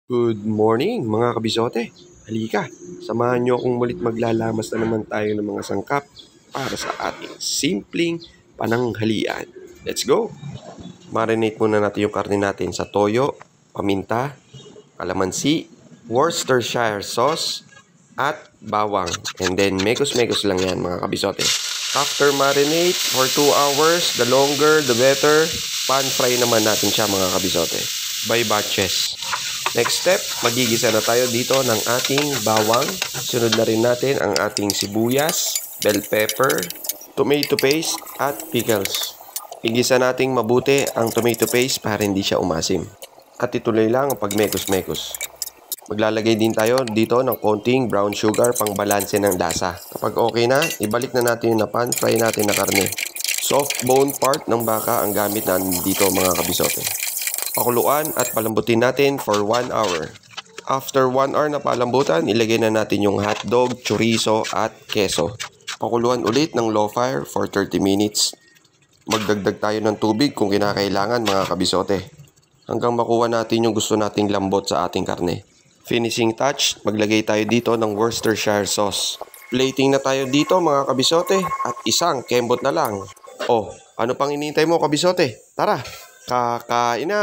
Good morning mga kabisote. Halika, samahan nyo akong mulit maglalamas na naman tayo ng mga sangkap para sa ating simpleng pananghalian. Let's go! Marinate muna natin yung karne natin sa toyo, paminta, kalamansi, Worcestershire sauce, at bawang. And then mekos-mekos lang yan mga kabisote. After marinate for 2 hours, the longer the better. Pan fry naman natin siya mga kabisote. By batches. Next step, magigisa na tayo dito ng ating bawang. Sunod na rin natin ang ating sibuyas, bell pepper, tomato paste, at pickles. Igisa nating mabuti ang tomato paste para hindi siya umasim. At ituloy lang ang pagmekos-mekos. Maglalagay din tayo dito ng konting brown sugar pang balanse ng lasa. Kapag okay na, ibalik na natin yung pan fry natin na karne. Soft bone part ng baka ang gamit natin dito mga kabisote. Pakuluan at palambutin natin for 1 hour. After 1 hour na palambutan, ilagay na natin yung hotdog, chorizo at keso. Pakuluan ulit ng low fire for 30 minutes. Magdagdag tayo ng tubig kung kinakailangan mga kabisote. Hanggang makuha natin yung gusto nating lambot sa ating karne. Finishing touch, maglagay tayo dito ng Worcestershire sauce. Plating na tayo dito mga kabisote at isang kembot na lang. Oh, ano pang inintay mo kabisote? Tara! Kakain na!